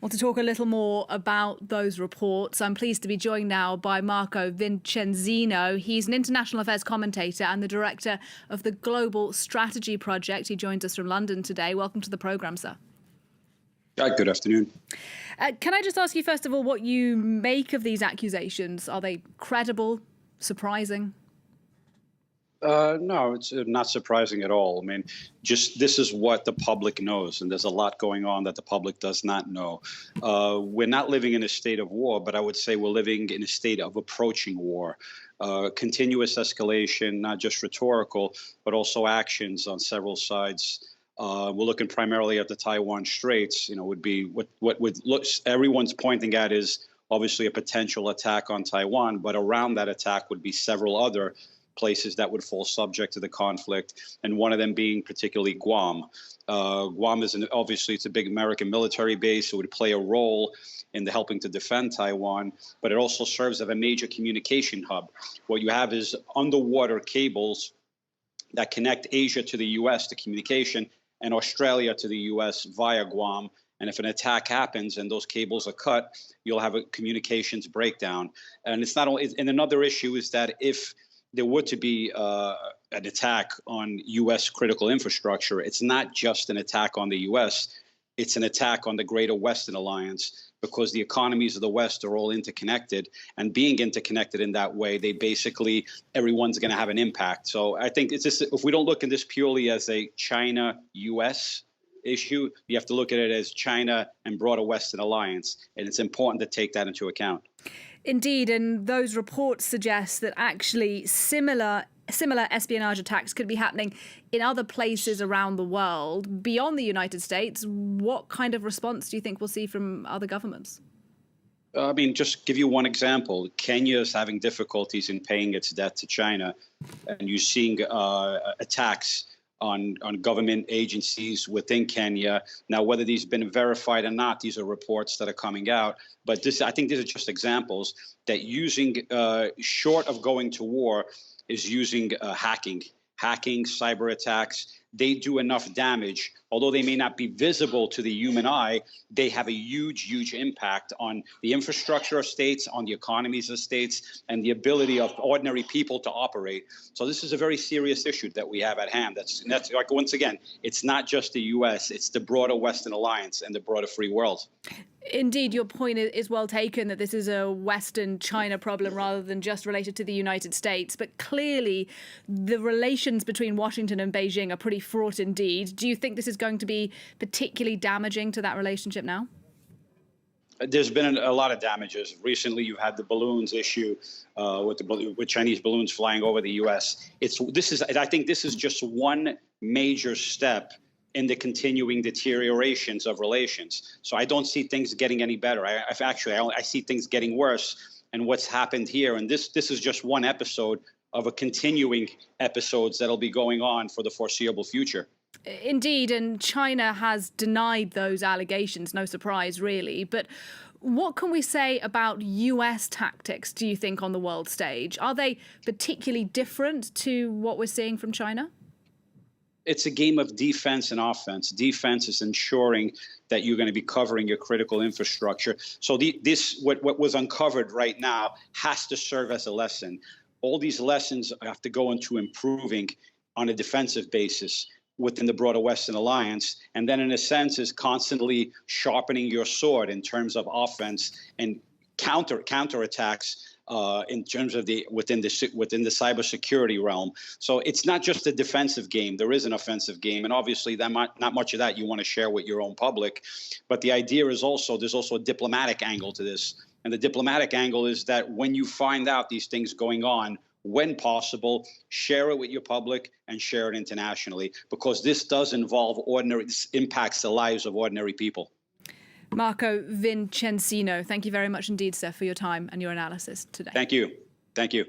Well, to talk a little more about those reports, I'm pleased to be joined now by Marco Vicenzino. He's an international affairs commentator and the director of the Global Strategy Project. He joins us from London today. Welcome to the programme, sir. Good afternoon. Can I just ask you, first of all, what you make of these accusations? Are they credible, surprising? No, it's not surprising at all. I mean, just this is what the public knows, and there's a lot going on that the public does not know. We're not living in a state of war, but I would say we're living in a state of approaching war. Continuous escalation, not just rhetorical, but also actions on several sides. We're looking primarily at the Taiwan Straits. Would be what everyone's pointing at is obviously a potential attack on Taiwan, but around that attack would be several other places that would fall subject to the conflict, and one of them being particularly Guam. Guam is obviously it's a big American military base. It would play a role in the helping to defend Taiwan, but it also serves as a major communication hub. What you have is underwater cables that connect Asia to the U.S. to communication, and Australia to the U.S. via Guam. And if an attack happens and those cables are cut, you'll have a communications breakdown. And it's not only. And another issue is that if there were to be an attack on U.S. critical infrastructure, it's not just an attack on the U.S., it's an attack on the greater Western alliance, because the economies of the West are all interconnected. And being interconnected in that way, everyone's going to have an impact. So I think it's just, if we don't look at this purely as a China-U.S. issue, you have to look at it as China and broader Western alliance. And it's important to take that into account. Indeed, and those reports suggest that actually similar espionage attacks could be happening in other places around the world beyond the United States. What kind of response do you think we'll see from other governments? I mean, just give you one example. Kenya is having difficulties in paying its debt to China, and you're seeing attacks on government agencies within Kenya. Now, whether these have been verified or not, these are reports that are coming out. But I think these are just examples that using, short of going to war, is using hacking, cyber attacks. They do enough damage. Although they may not be visible to the human eye, they have a huge impact on the infrastructure of states, on the economies of states, and the ability of ordinary people to operate. So this is a very serious issue that we have at hand. That's like, once again, it's not just the U.S., it's the broader Western alliance and the broader free world. Indeed, your point is well taken that this is a Western-China problem rather than just related to the United States. But clearly, the relations between Washington and Beijing are pretty fraught indeed. Do you think this is going to be particularly damaging to that relationship now? There's been a lot of damages. Recently, you've had the balloons issue with Chinese balloons flying over the U.S. I think this is just one major step in the continuing deteriorations of relations. So I don't see things getting any better. I see things getting worse. And what's happened here, and this is just one episode of a continuing episodes that'll be going on for the foreseeable future. Indeed, and China has denied those allegations, no surprise really. But what can we say about U.S. tactics, do you think, on the world stage? Are they particularly different to what we're seeing from China? It's a game of defense and offense. Defense is ensuring that you're going to be covering your critical infrastructure. So what was uncovered right now has to serve as a lesson. All these lessons have to go into improving on a defensive basis within the broader Western alliance, and then in a sense is constantly sharpening your sword in terms of offense and counterattacks in terms of within the cybersecurity realm. So it's not just a defensive game. There is an offensive game, and obviously not much of that you want to share with your own public. But the idea is there's also a diplomatic angle to this, and the diplomatic angle is that when you find out these things going on, when possible, share it with your public and share it internationally, because this impacts the lives of ordinary people. Marco Vicenzino, thank you very much indeed, sir, for your time and your analysis today. Thank you. Thank you.